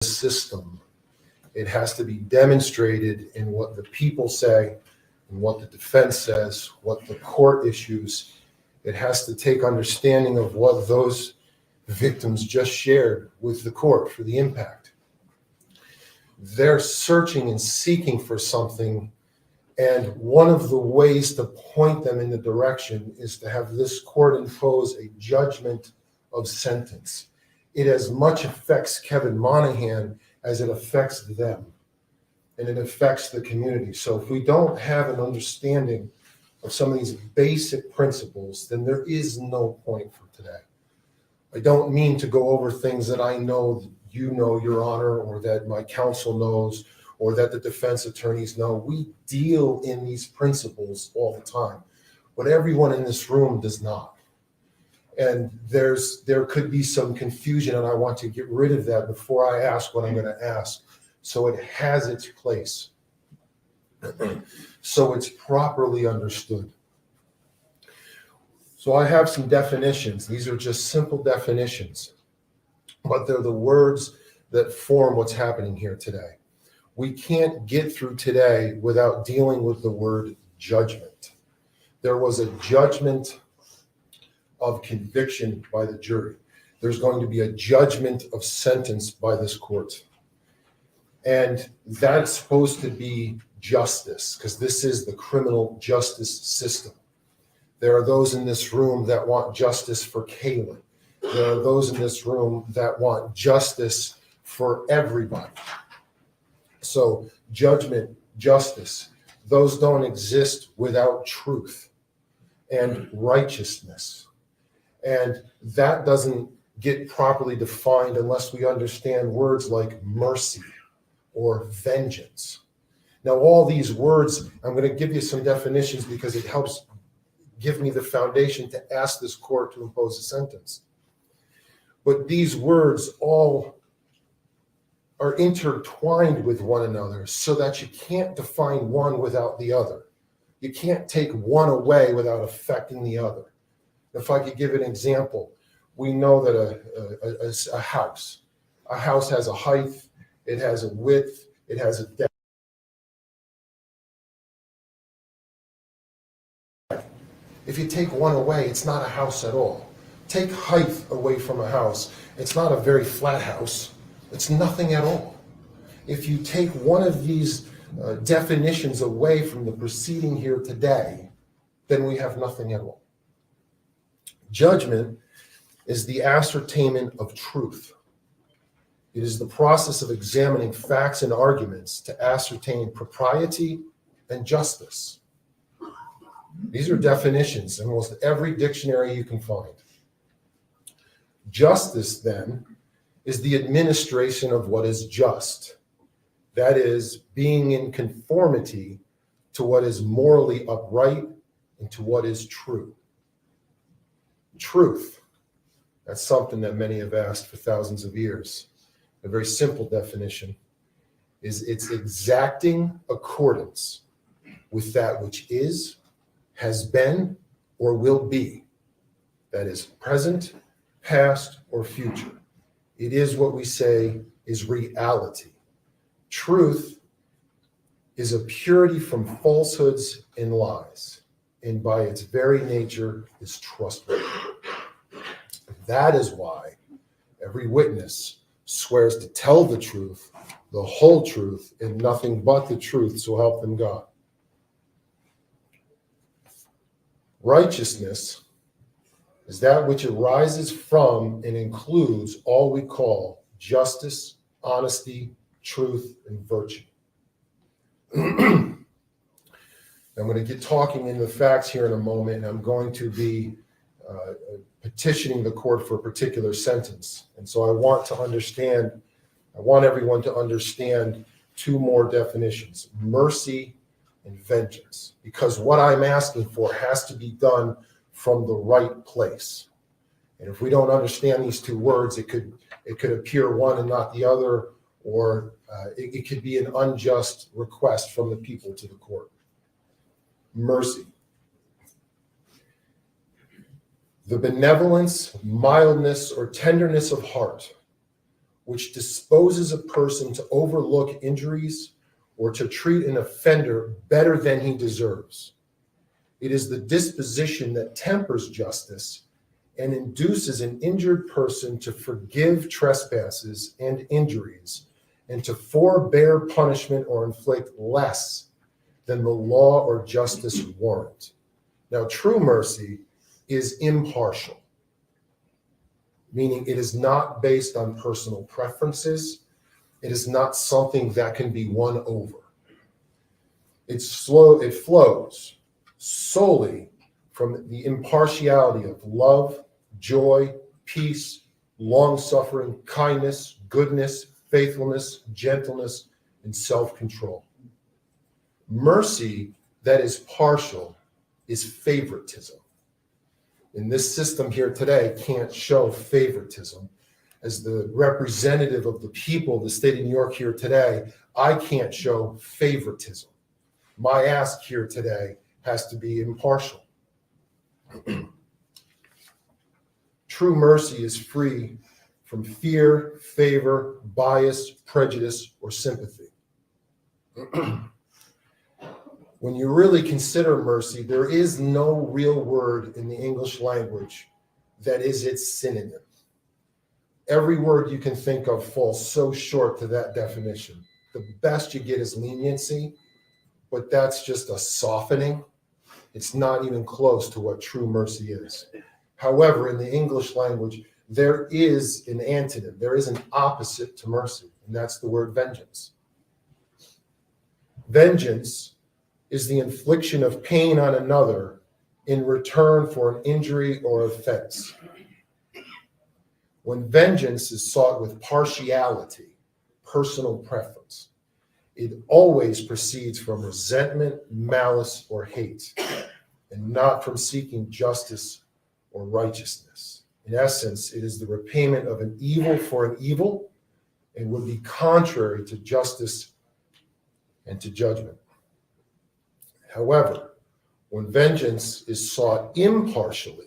system, it has to be demonstrated in what the people say and what the defense says, what the court issues. It has to take understanding of what those victims just shared with the court for the impact. They're searching and seeking for something, and one of the ways to point them in the direction is to have this court impose a judgment of sentence. It as much affects Kevin Monahan as it affects them, and it affects the community. So if we don't have an understanding of some of these basic principles, then there is no point for today. I don't mean to go over things that I know you know, Your Honor, or that my counsel knows, or that the defense attorneys know. We deal in these principles all the time, but everyone in this room does not. And there could be some confusion, and I want to get rid of that before I ask what I'm going to ask, so it has its place, so it's properly understood. So I have some definitions. These are just simple definitions, but they're the words that form what's happening here today. We can't get through today without dealing with the word judgment. There was a judgment of conviction by the jury. There's going to be a judgment of sentence by this court. And that's supposed to be justice, because this is the criminal justice system. There are those in this room that want justice for Kaylin. There are those in this room that want justice for everybody. So judgment, justice, those don't exist without truth and righteousness. And that doesn't get properly defined unless we understand words like mercy or vengeance. Now, all these words, I'm going to give you some definitions because it helps give me the foundation to ask this court to impose a sentence. But these words all are intertwined with one another so that you can't define one without the other. You can't take one away without affecting the other. If I could give an example, we know that a house has a height, it has a width, it has a depth. If you take one away, it's not a house at all. Take height away from a house, it's not a very flat house. It's nothing at all. If you take one of these definitions away from the proceeding here today, then we have nothing at all. Judgment is the ascertainment of truth. It is the process of examining facts and arguments to ascertain propriety and justice. These are definitions in almost every dictionary you can find. Justice, then, is the administration of what is just. That is, being in conformity to what is morally upright and to what is true. Truth, that's something that many have asked for thousands of years. A very simple definition is its exacting accordance with that which is, has been, or will be. That is present, past, or future. It is what we say is reality. Truth is a purity from falsehoods and lies, and by its very nature is trustworthy. That is why every witness swears to tell the truth, the whole truth, and nothing but the truth, so help them God. Righteousness is that which arises from and includes all we call justice, honesty, truth, and virtue. I'm going to get talking in the facts here in a moment, and I'm going to be petitioning the court for a particular sentence. And so I want everyone to understand two more definitions: mercy and vengeance, because what I'm asking for has to be done from the right place. And if we don't understand these two words, it could appear one and not the other, or it could be an unjust request from the people to the court. Mercy. The benevolence, mildness, or tenderness of heart which disposes a person to overlook injuries or to treat an offender better than he deserves. It is the disposition that tempers justice and induces an injured person to forgive trespasses and injuries and to forbear punishment or inflict less than the law or justice warrant. Now, true mercy is impartial, meaning it is not based on personal preferences. It is not something that can be won over. It flows solely from the impartiality of love, joy, peace, long-suffering, kindness, goodness, faithfulness, gentleness, and self-control. Mercy that is partial is favoritism. And this system here today can't show favoritism. As the representative of the people of the state of New York here today, I can't show favoritism. My ask here today has to be impartial. True mercy is free from fear, favor, bias, prejudice, or sympathy. When you really consider mercy, there is no real word in the English language that is its synonym. Every word you can think of falls so short to that definition. The best you get is leniency, but that's just a softening. It's not even close to what true mercy is. However, in the English language, there is an antonym, there is an opposite to mercy, and that's the word vengeance. Vengeance is the infliction of pain on another in return for an injury or offense. When vengeance is sought with partiality, personal preference, it always proceeds from resentment, malice, or hate, and not from seeking justice or righteousness. In essence, it is the repayment of an evil for an evil and would be contrary to justice and to judgment. However, when vengeance is sought impartially,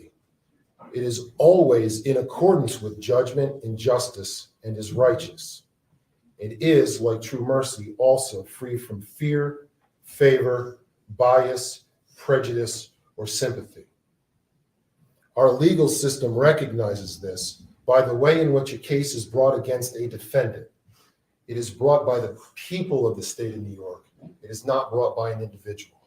it is always in accordance with judgment and justice and is righteous. It is, like true mercy, also free from fear, favor, bias, prejudice, or sympathy. Our legal system recognizes this by the way in which a case is brought against a defendant. It is brought by the people of the state of New York. It is not brought by an individual.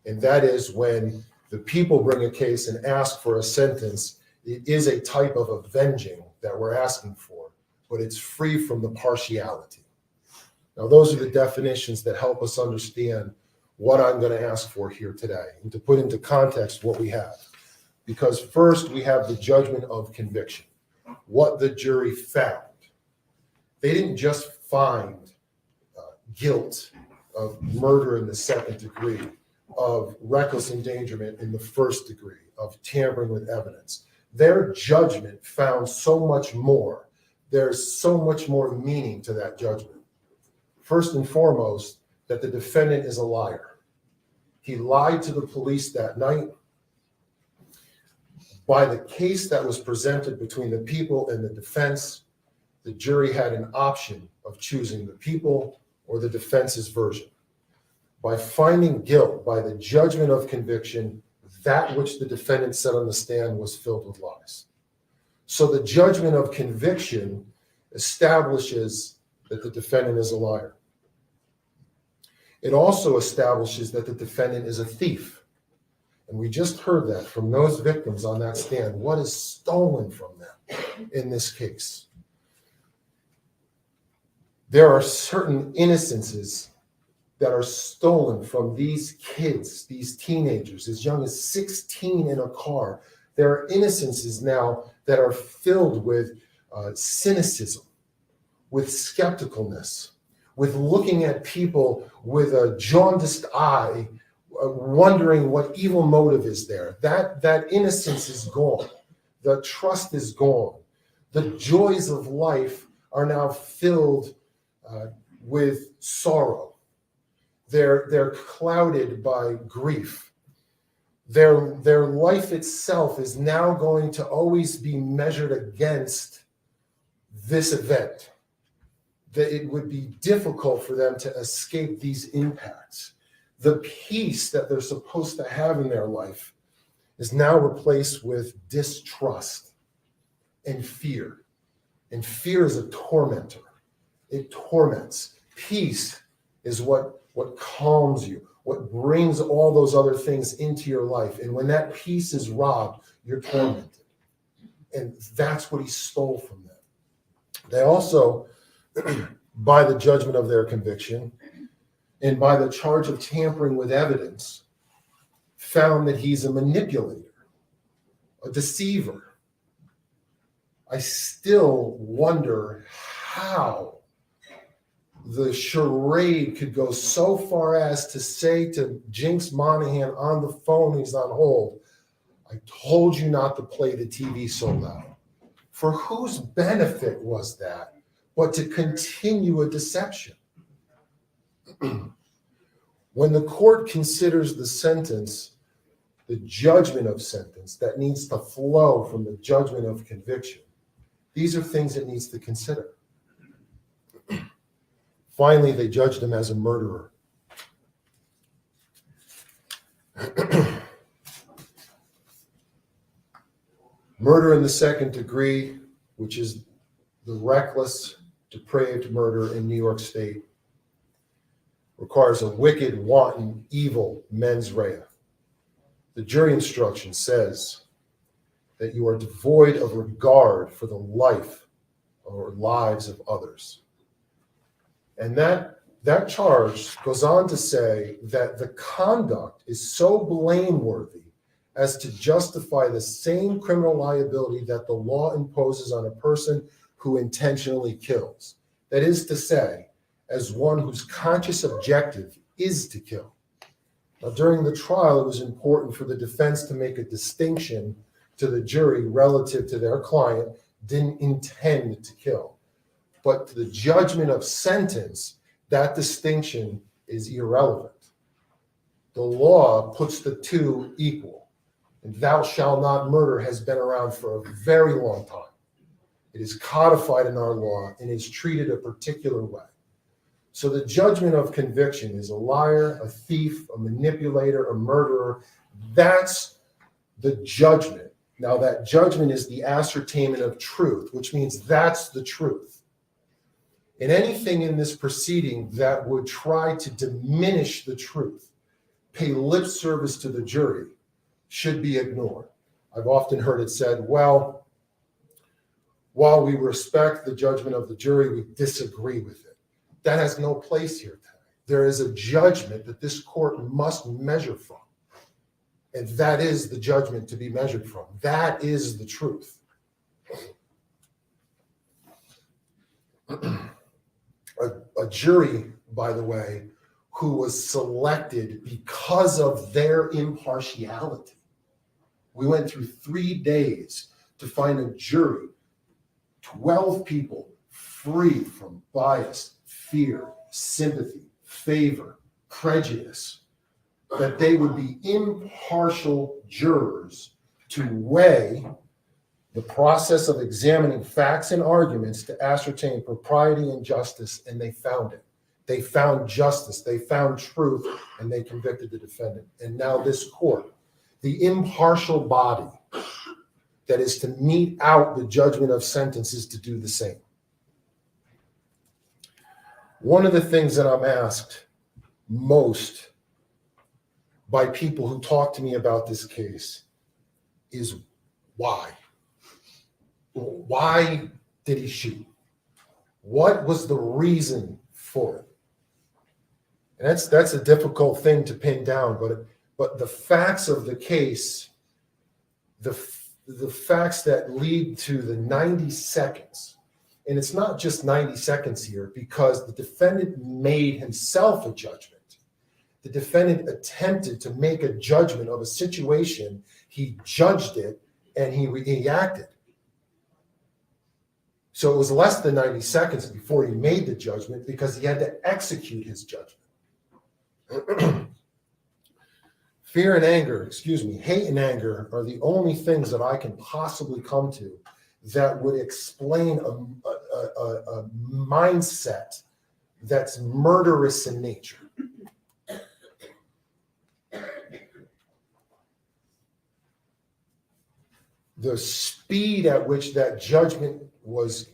And that is when the people bring a case and ask for a sentence, it is a type of avenging that we're asking for, but it's free from the partiality. Now, those are the definitions that help us understand what I'm going to ask for here today and to put into context what we have. Because first, we have the judgment of conviction, what the jury found. They didn't just find guilt of murder in the second degree, of reckless endangerment in the first degree, of tampering with evidence. Their judgment found so much more. There's so much more meaning to that judgment. First and foremost, that the defendant is a liar. He lied to the police that night. By the case that was presented between the people and the defense, the jury had an option of choosing the people or the defense's version. By finding guilt, by the judgment of conviction, that which the defendant said on the stand was filled with lies. So the judgment of conviction establishes that the defendant is a liar. It also establishes that the defendant is a thief. And we just heard that from those victims on that stand. What is stolen from them in this case? There are certain innocences that are stolen from these kids, these teenagers, as young as 16 in a car. There are innocences now that are filled with cynicism, with skepticalness, with looking at people with a jaundiced eye, wondering what evil motive is there. That innocence is gone. The trust is gone. The joys of life are now filled with sorrow. They're clouded by grief. Their life itself is now going to always be measured against this event. that it would be difficult for them to escape these impacts. The peace that they're supposed to have in their life is now replaced with distrust and fear. And fear is a tormentor. It torments. Peace is what calms you, what brings all those other things into your life. And when that peace is robbed, you're tormented. And that's what he stole from them. They also, by the judgment of their conviction and by the charge of tampering with evidence, found that he's a manipulator, a deceiver. I still wonder how the charade could go so far as to say to Jinx Monahan on the phone, he's on hold, I told you not to play the TV so loud. For whose benefit was that but to continue a deception? When the court considers the sentence, the judgment of sentence that needs to flow from the judgment of conviction, these are things it needs to consider. Finally, they judged him as a murderer. Murder in the second degree, which is the reckless, depraved murder in New York State, requires a wicked, wanton, evil mens rea. The jury instruction says that you are devoid of regard for the life or lives of others. And that charge goes on to say that the conduct is so blameworthy as to justify the same criminal liability that the law imposes on a person who intentionally kills. That is to say, as one whose conscious objective is to kill. Now, during the trial, it was important for the defense to make a distinction to the jury relative to their client didn't intend to kill. But to the judgment of sentence, that distinction is irrelevant. The law puts the two equal. And thou shalt not murder has been around for a very long time. It is codified in our law and is treated a particular way. So the judgment of conviction is a liar, a thief, a manipulator, a murderer. That's the judgment. Now that judgment is the ascertainment of truth, which means that's the truth. And anything in this proceeding that would try to diminish the truth, pay lip service to the jury, should be ignored. I've often heard it said, well, while we respect the judgment of the jury, we disagree with it. That has no place here today. There is a judgment that this court must measure from. And that is the judgment to be measured from. That is the truth. A jury, by the way, who was selected because of their impartiality. We went through 3 days to find a jury, 12 people free from bias, fear, sympathy, favor, prejudice, that they would be impartial jurors to weigh the process of examining facts and arguments to ascertain propriety and justice, and they found it. They found justice, they found truth, and they convicted the defendant. And now this court, the impartial body that is to mete out the judgment of sentences, to do the same. One of the things that I'm asked most by people who talk to me about this case is why? Why did he shoot? What was the reason for it? And that's a difficult thing to pin down, but the facts of the case, the facts that lead to the 90 seconds, and it's not just 90 seconds here, because the defendant made himself a judgment. The defendant attempted to make a judgment of a situation. He judged it and he reacted. So it was less than 90 seconds before he made the judgment, because he had to execute his judgment. Fear and anger, hate and anger are the only things that I can possibly come to that would explain a mindset that's murderous in nature. The speed at which that judgment was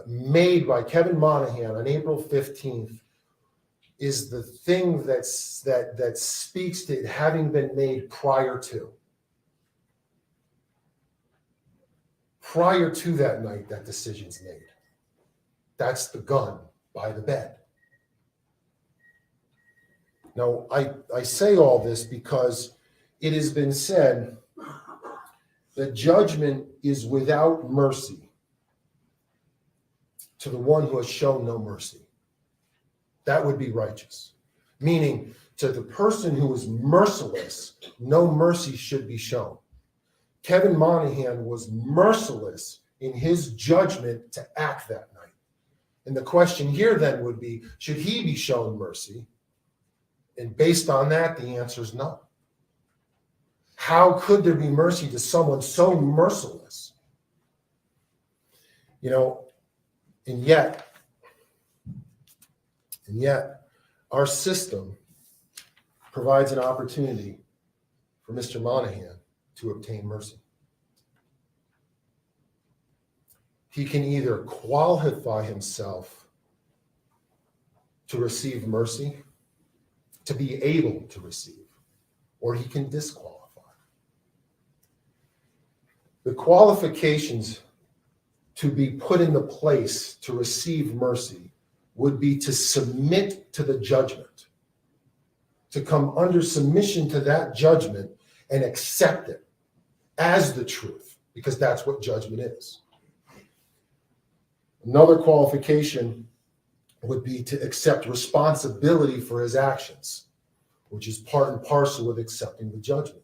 made by Kevin Monahan on April 15th is the thing that speaks to it having been made prior to that night that decision's made. That's the gun by the bed. Now, I say all this because it has been said that judgment is without mercy to the one who has shown no mercy. That would be righteous. Meaning, to the person who is merciless, no mercy should be shown. Kevin Monahan was merciless in his judgment to act that night. And the question here then would be, should he be shown mercy? And based on that, the answer is no. How could there be mercy to someone so merciless? And yet, our system provides an opportunity for Mr. Monahan to obtain mercy. He can either qualify himself to receive mercy, to be able to receive, or he can disqualify. The qualifications to be put into place to receive mercy would be to submit to the judgment, to come under submission to that judgment and accept it as the truth, because that's what judgment is. Another qualification would be to accept responsibility for his actions, which is part and parcel with accepting the judgment.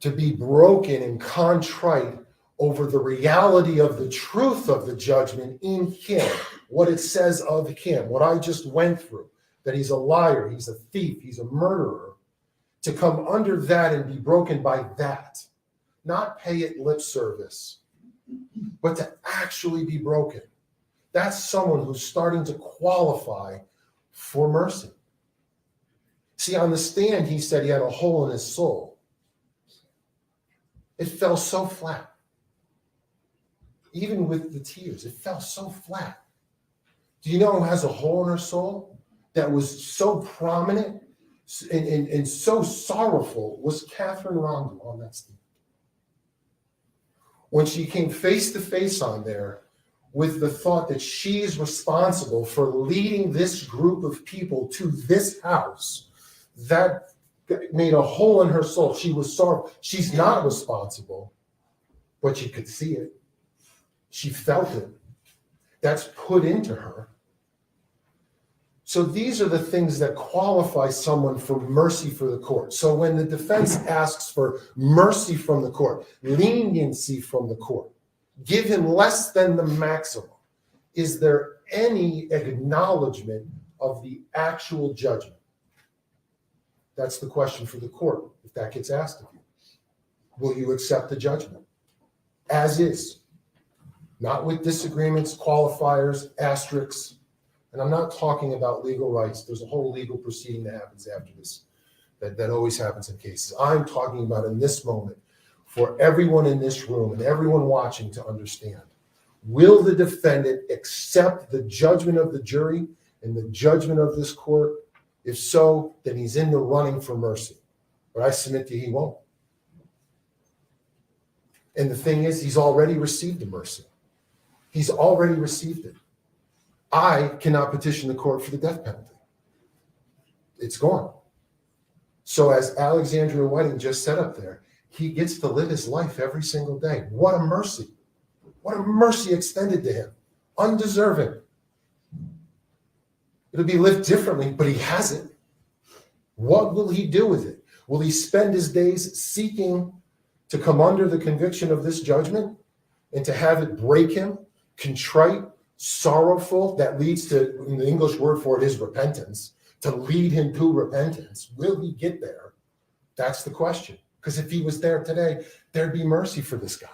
To be broken and contrite over the reality of the truth of the judgment in him, what it says of him, what I just went through, that he's a liar, he's a thief, he's a murderer, to come under that and be broken by that, not pay it lip service, but to actually be broken. That's someone who's starting to qualify for mercy. See, on the stand, he said he had a hole in his soul. It fell so flat. Even with the tears, it fell so flat. Do you know who has a hole in her soul that was so prominent and so sorrowful? Was Catherine Rondo on that stand. When she came face to face on there with the thought that she is responsible for leading this group of people to this house, that made a hole in her soul. She was sorrowful. She's not responsible, but she could see it. She felt it. That's put into her. So these are the things that qualify someone for mercy for the court. So when the defense asks for mercy from the court, leniency from the court, give him less than the maximum, is there any acknowledgement of the actual judgment? That's the question for the court, if that gets asked of you. Will you accept the judgment as is? Not with disagreements, qualifiers, asterisks. And I'm not talking about legal rights. There's a whole legal proceeding that happens after this, that always happens in cases. I'm talking about in this moment for everyone in this room and everyone watching to understand. Will the defendant accept the judgment of the jury and the judgment of this court? If so, then he's in the running for mercy. But I submit to you, he won't. And the thing is, he's already received the mercy. He's already received it. I cannot petition the court for the death penalty. It's gone. So as Alexandria Whiting just said up there, he gets to live his life every single day. What a mercy. What a mercy extended to him. Undeserving. It'll be lived differently, but he has it. What will he do with it? Will he spend his days seeking to come under the conviction of this judgment and to have it break him, contrite, sorrowful? That leads to, the English word for it is repentance, to lead him to repentance. Will he get there? That's the question. Because if he was there today, there'd be mercy for this guy.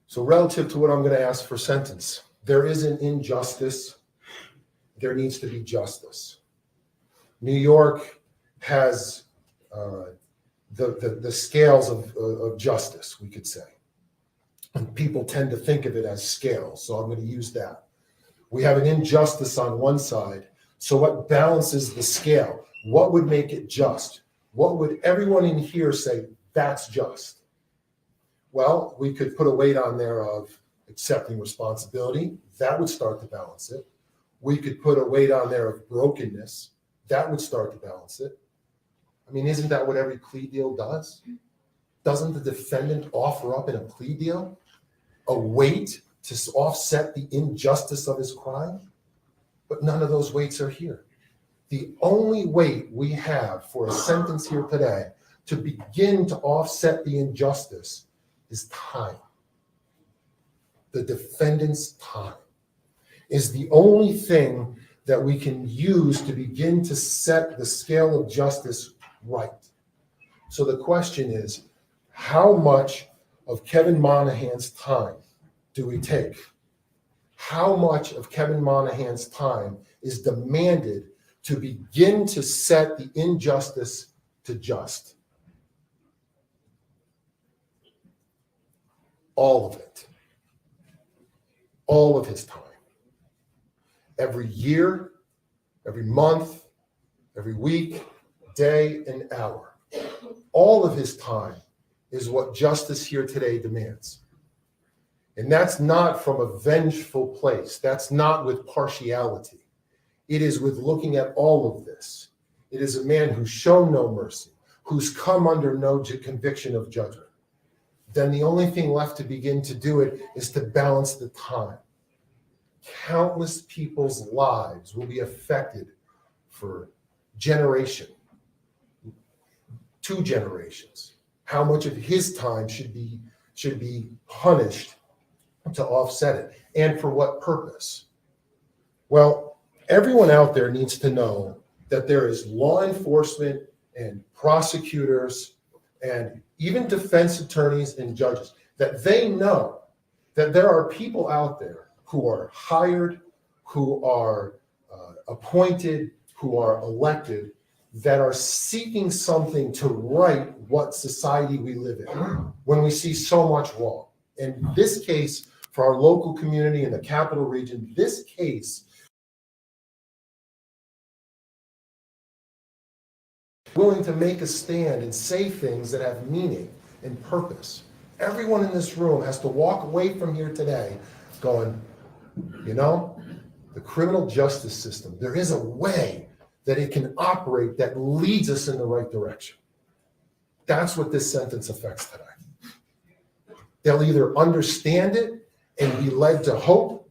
So relative to what I'm going to ask for sentence, there is an injustice. There needs to be justice. New York has the scales of justice, we could say. And people tend to think of it as scales, so I'm going to use that. We have an injustice on one side, so what balances the scale? What would make it just? What would everyone in here say, that's just? Well, we could put a weight on there of accepting responsibility. That would start to balance it. We could put a weight on there of brokenness. That would start to balance it. I mean, isn't that what every plea deal does? Doesn't the defendant offer up in a plea deal a weight to offset the injustice of his crime? But none of those weights are here. The only weight we have for a sentence here today to begin to offset the injustice is time. The defendant's time is the only thing that we can use to begin to set the scale of justice right. So the question is, how much of Kevin Monahan's time do we take? How much of Kevin Monahan's time is demanded to begin to set the injustice to just? All of it. All of his time. Every year, every month, every week, day, and hour. All of his time is what justice here today demands. And that's not from a vengeful place. That's not with partiality. It is with looking at all of this. It is a man who's shown no mercy, who's come under no conviction of judgment. Then the only thing left to begin to do it is to balance the time. Countless people's lives will be affected for generation, 2 generations. How much of his time should be punished to offset it, and for what purpose? Well, everyone out there needs to know that there is law enforcement and prosecutors and even defense attorneys and judges, that they know that there are people out there who are hired, who are appointed, who are elected, that are seeking something to right what society we live in when we see so much wrong. In this case, for our local community in the capital region, this case willing to make a stand and say things that have meaning and purpose. Everyone in this room has to walk away from here today going, you know, the criminal justice system, there is a way that it can operate that leads us in the right direction. That's what this sentence affects today. They'll either understand it and be led to hope,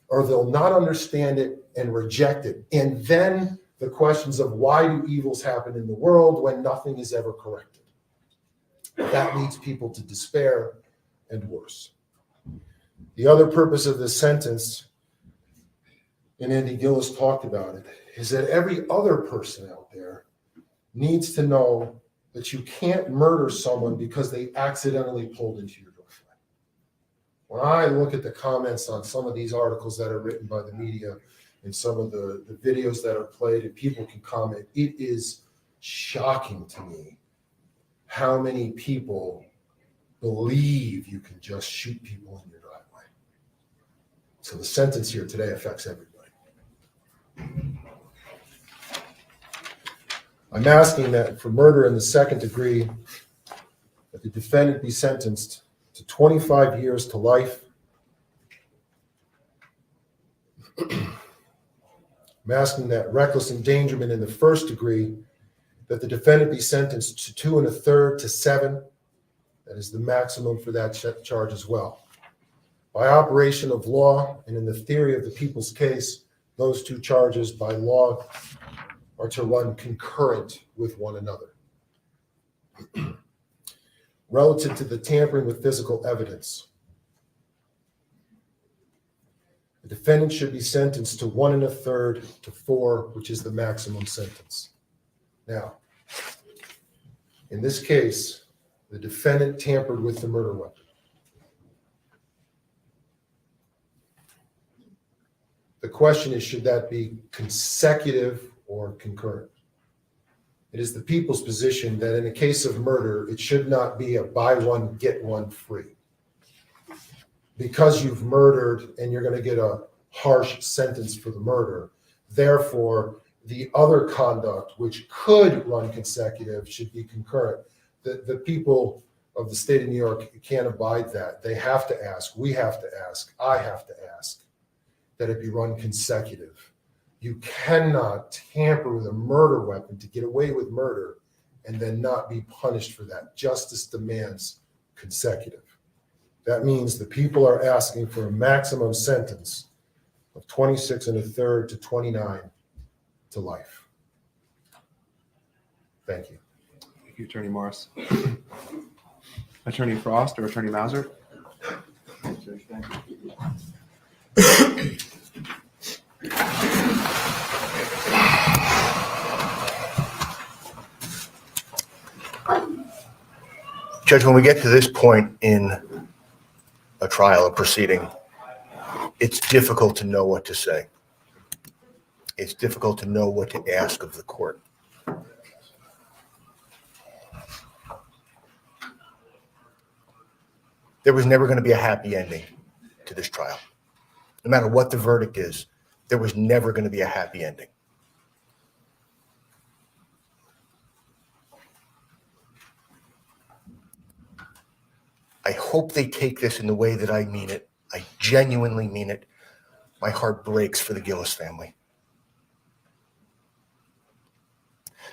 or they'll not understand it and reject it. And then the questions of why do evils happen in the world when nothing is ever corrected? That leads people to despair and worse. The other purpose of this sentence, and Andy Gillis talked about it, is that every other person out there needs to know that you can't murder someone because they accidentally pulled into your driveway. When I look at the comments on some of these articles that are written by the media and some of the videos that are played and people can comment, it is shocking to me how many people believe you can just shoot people in your driveway. So the sentence here today affects everybody. I'm asking that for murder in the second degree, that the defendant be sentenced to 25 years to life. I'm asking that reckless endangerment in the first degree, that the defendant be sentenced to 2 1/3 to 7. That is the maximum for that charge as well. By operation of law and in the theory of the people's case, those 2 charges by law are to run concurrent with one another. Relative to the tampering with physical evidence, the defendant should be sentenced to 1 1/3 to 4, which is the maximum sentence. Now, in this case, the defendant tampered with the murder weapon. The question is, should that be consecutive or concurrent? It is the people's position that in a case of murder, it should not be a buy one, get one free. Because you've murdered and you're going to get a harsh sentence for the murder, therefore, the other conduct, which could run consecutive, should be concurrent. The people of the state of New York can't abide that. They have to ask, we have to ask, I have to ask, that it be run consecutive. You cannot tamper with a murder weapon to get away with murder and then not be punished for that. Justice demands consecutive. That means the people are asking for a maximum sentence of 26 1/3 to 29 to life. Thank you. Thank you, Attorney Morris. Attorney Frost or Attorney Mauser? Judge, when we get to this point in a trial, a proceeding, it's difficult to know what to say. It's difficult to know what to ask of the court. There was never going to be a happy ending to this trial. No matter what the verdict is, there was never going to be a happy ending. I hope they take this in the way that I mean it. I genuinely mean it. My heart breaks for the Gillis family.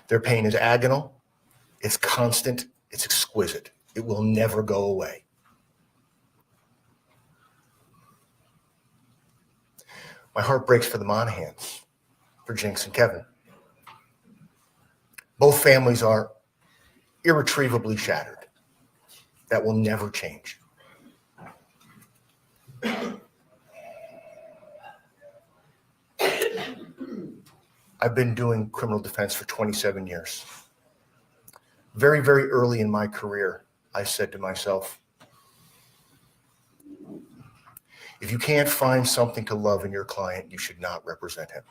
Their pain is agonal, it's constant, it's exquisite. It will never go away. My heart breaks for the Monahans, for Jinx and Kevin. Both families are irretrievably shattered. That will never change. I've been doing criminal defense for 27 years. Very, very early in my career, I said to myself, if you can't find something to love in your client, you should not represent him.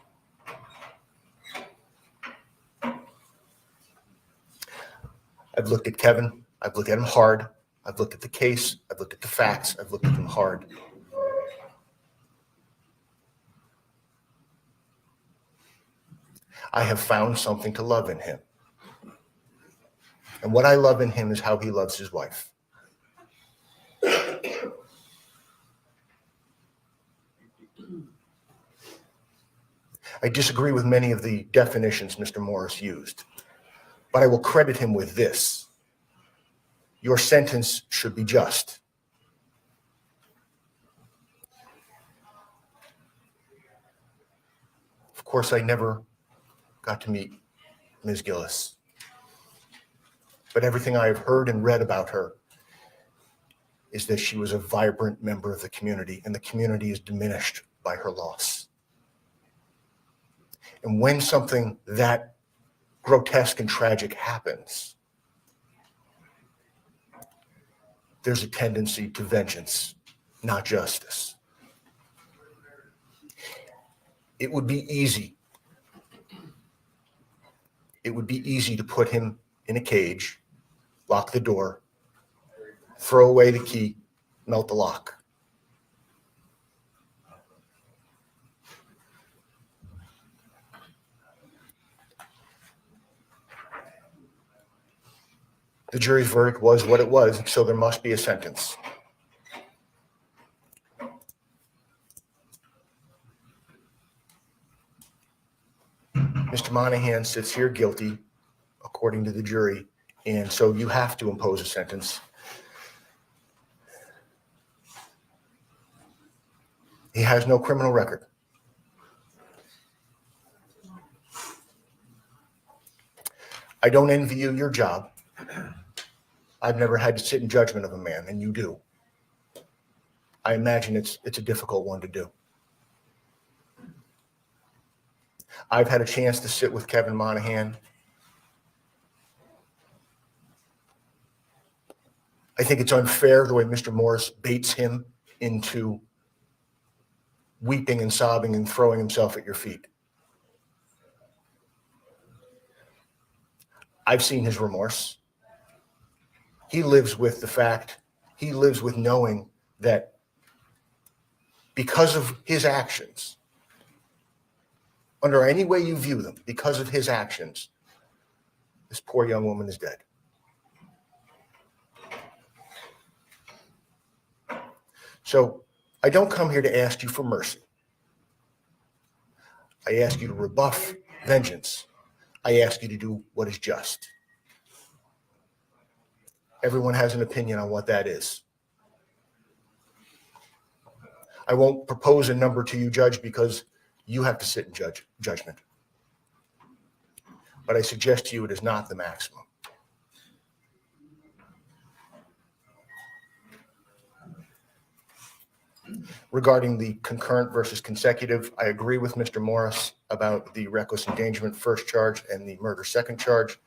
I've looked at Kevin. I've looked at him hard. I've looked at the case. I've looked at the facts. I've looked at them hard. I have found something to love in him. And what I love in him is how he loves his wife. I disagree with many of the definitions Mr. Morris used, but I will credit him with this. Your sentence should be just. Of course, I never got to meet Ms. Gillis, but everything I have heard and read about her is that she was a vibrant member of the community, and the community is diminished by her loss. And when something that grotesque and tragic happens, there's a tendency to vengeance, not justice. It would be easy. It would be easy to put him in a cage, lock the door, throw away the key, melt the lock. The jury's verdict was what it was, so there must be a sentence. Mr. Monahan sits here guilty, according to the jury, and so you have to impose a sentence. He has no criminal record. I don't envy you your job. I've never had to sit in judgment of a man, and you do. I imagine it's a difficult one to do. I've had a chance to sit with Kevin Monahan. I think it's unfair the way Mr. Morris baits him into weeping and sobbing and throwing himself at your feet. I've seen his remorse. He lives with the fact, he lives with knowing that because of his actions, under any way you view them, because of his actions, this poor young woman is dead. So I don't come here to ask you for mercy. I ask you to rebuff vengeance. I ask you to do what is just. Everyone has an opinion on what that is. I won't propose a number to you, Judge, because you have to sit in judgment. But I suggest to you it is not the maximum. Regarding the concurrent versus consecutive, I agree with Mr. Morris about the reckless endangerment first charge and the murder second charge.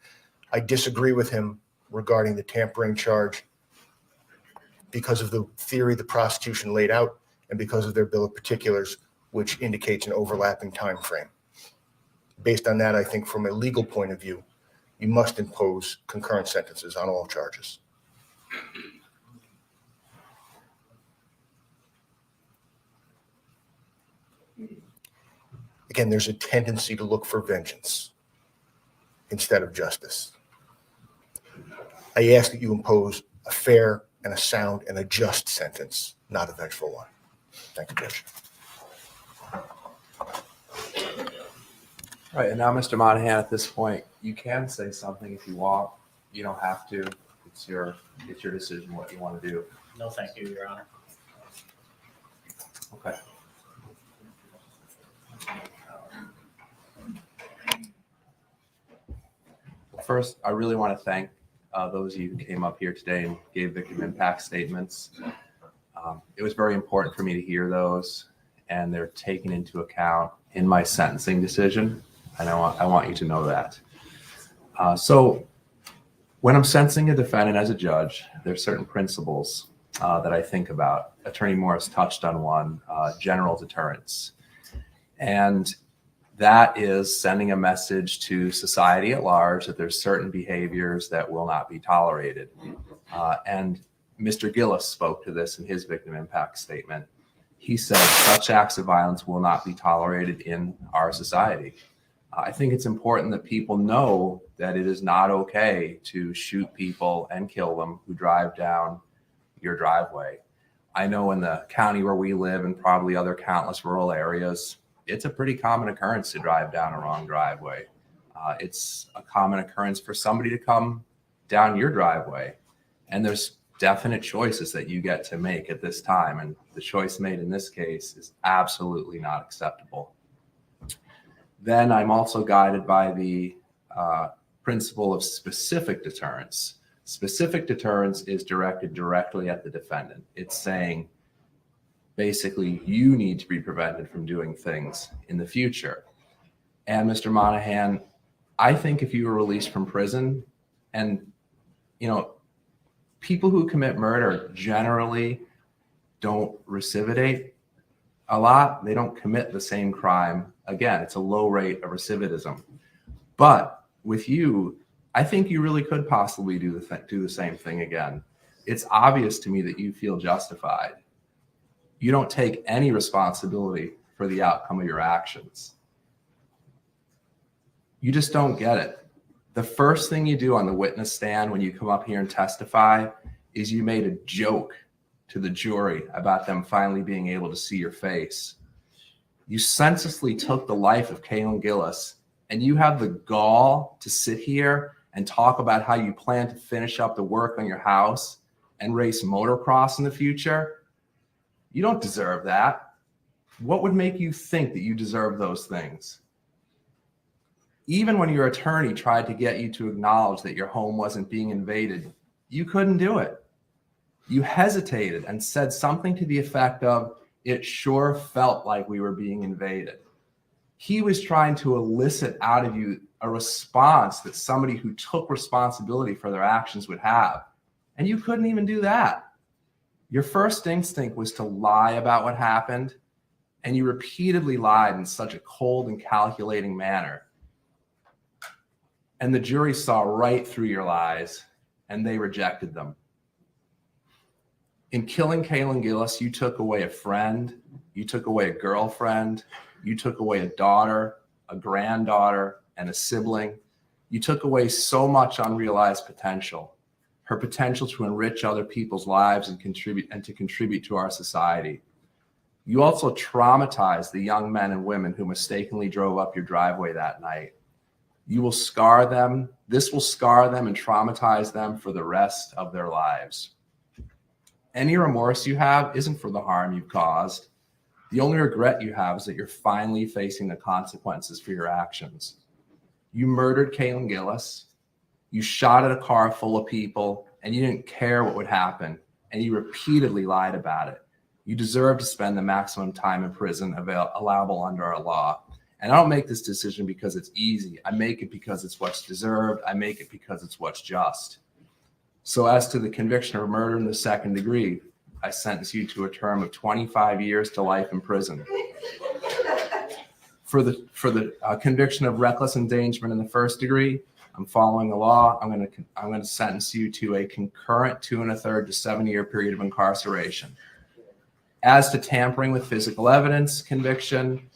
I disagree with him regarding the tampering charge because of the theory the prosecution laid out and because of their bill of particulars, which indicates an overlapping time frame. Based on that, I think from a legal point of view, you must impose concurrent sentences on all charges. Again, there's a tendency to look for vengeance instead of justice. I ask that you impose a fair and a sound and a just sentence, not a vengeful one. Thank you, Judge. All right, and now, Mr. Monahan, at this point, you can say something if you want. You don't have to. It's your decision what you want to do. No, thank you, Your Honor. Okay. First, I really want to thank those of you who came up here today and gave victim impact statements. It was very important for me to hear those, and they're taken into account in my sentencing decision. And I want you to know that. So when I'm sentencing a defendant as a judge, there's certain principles that I think about. Attorney Morris touched on one, general deterrence. And that is sending a message to society at large that there's certain behaviors that will not be tolerated. And Mr. Gillis spoke to this in his victim impact statement. He said such acts of violence will not be tolerated in our society. I think it's important that people know that it is not okay to shoot people and kill them who drive down your driveway. I know in the county where we live and probably other countless rural areas, it's a pretty common occurrence to drive down a wrong driveway. It's a common occurrence for somebody to come down your driveway. And there's definite choices that you get to make at this time. And the choice made in this case is absolutely not acceptable. Then I'm also guided by the principle of specific deterrence. Specific deterrence is directed directly at the defendant. It's saying, basically, you need to be prevented from doing things in the future. And Mr. Monahan, I think if you were released from prison, and people who commit murder generally don't recidivate a lot. They don't commit the same crime. Again, it's a low rate of recidivism. But with you, I think you really could possibly do the same thing again. It's obvious to me that you feel justified. You don't take any responsibility for the outcome of your actions. You just don't get it. The first thing you do on the witness stand when you come up here and testify is you made a joke to the jury about them finally being able to see your face. You senselessly took the life of Kaylin Gillis, and you have the gall to sit here and talk about how you plan to finish up the work on your house and race motocross in the future. You don't deserve that. What would make you think that you deserve those things? Even when your attorney tried to get you to acknowledge that your home wasn't being invaded, you couldn't do it. You hesitated and said something to the effect of, "It sure felt like we were being invaded." He was trying to elicit out of you a response that somebody who took responsibility for their actions would have. And you couldn't even do that. Your first instinct was to lie about what happened, and you repeatedly lied in such a cold and calculating manner. And the jury saw right through your lies, and they rejected them. In killing Kaylin Gillis, you took away a friend, you took away a girlfriend, you took away a daughter, a granddaughter, and a sibling. You took away so much unrealized potential, her potential to enrich other people's lives and to contribute to our society. You also traumatized the young men and women who mistakenly drove up your driveway that night. You will scar them. This will scar them and traumatize them for the rest of their lives. Any remorse you have isn't for the harm you've caused. The only regret you have is that you're finally facing the consequences for your actions. You murdered Kaylin Gillis. You shot at a car full of people, and you didn't care what would happen, and you repeatedly lied about it. You deserve to spend the maximum time in prison allowable under our law. And I don't make this decision because it's easy. I make it because it's what's deserved. I make it because it's what's just. So as to the conviction of murder in the second degree, I sentence you to a term of 25 years to life in prison. For the conviction of reckless endangerment in the first degree, I'm following the law. I'm going to sentence you to a concurrent 2 1/3 to 7-year period of incarceration. As to tampering with physical evidence conviction,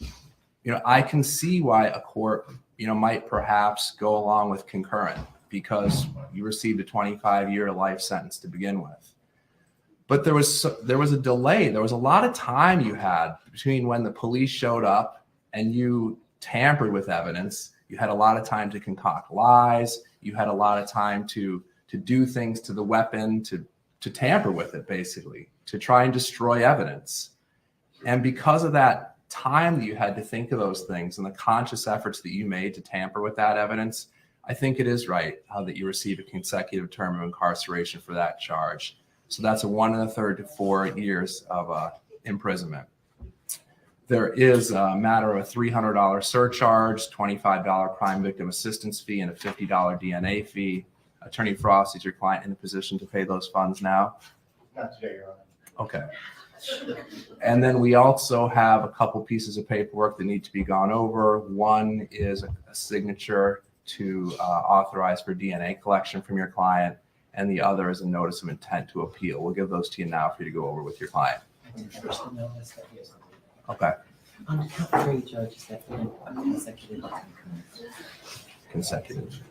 I can see why a court, might perhaps go along with concurrent because you received a 25-year life sentence to begin with. But there was a delay. There was a lot of time you had between when the police showed up and you tampered with evidence. You had a lot of time to concoct lies. You had a lot of time to do things to the weapon, to tamper with it, basically, to try and destroy evidence. And because of that time that you had to think of those things and the conscious efforts that you made to tamper with that evidence, I think it is right that you receive a consecutive term of incarceration for that charge. So that's a 1 1/3 to 4 years of imprisonment. There is a matter of a $300 surcharge, $25 crime victim assistance fee, and a $50 DNA fee. Attorney Frost, is your client in a position to pay those funds now? Not today, Your Honor. Okay. And then we also have a couple pieces of paperwork that need to be gone over. One is a signature to authorize for DNA collection from your client, and the other is a notice of intent to appeal. We'll give those to you now for you to go over with your client. Okay. On the count 3 charges that were consecutive. Consecutive.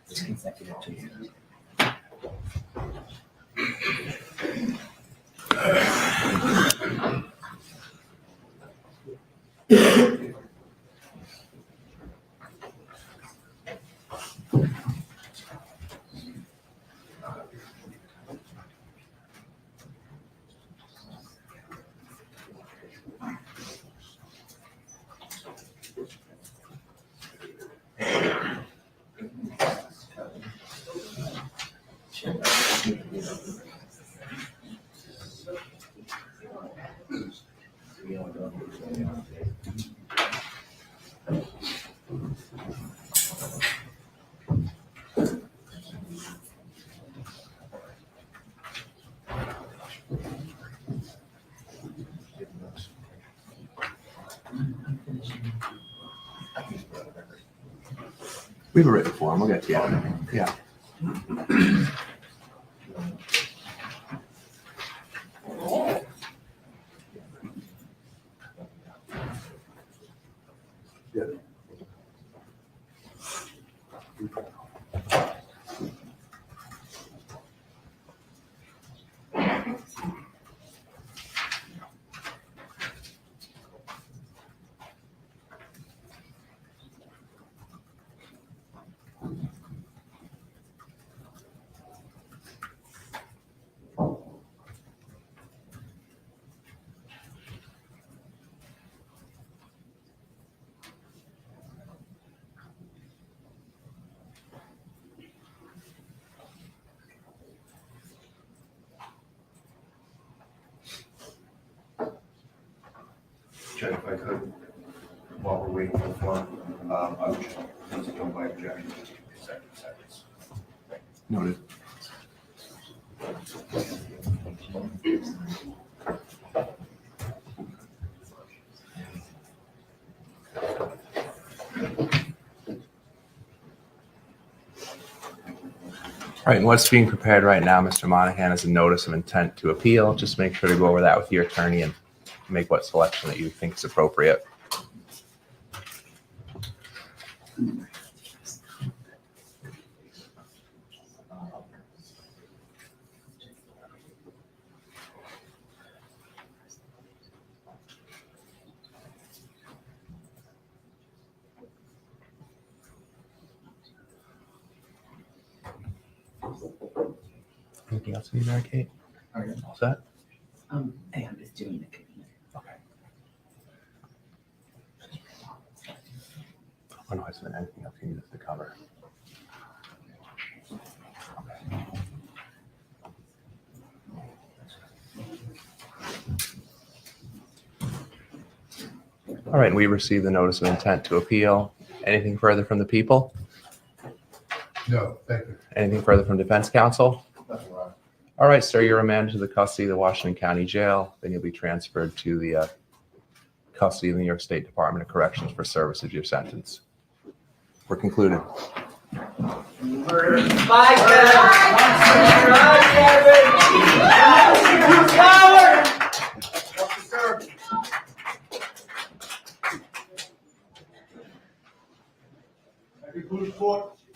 It's consecutive to you. We have a written form. We'll get to you. Yeah. Judge, if I could, while we're waiting for the floor, I would just please go by objection to consecutive seconds. Noted. All right, and what's being prepared right now, Mr. Monahan, is a notice of intent to appeal. Just make sure to go over that with your attorney and make what selection that you think is appropriate. Anything else you need, Mary Kate? All set? Hey, I'm just doing the commitment. Okay. Oh, no, I said anything else you need us to cover. All right, we received the notice of intent to appeal. Anything further from the people? No, thank you. Anything further from defense counsel? Nothing wrong. All right, sir, you're remanded to the custody of the Washington County Jail. Then you'll be transferred to the custody of the New York State Department of Corrections for service of your sentence. We're concluded. Bye, guys.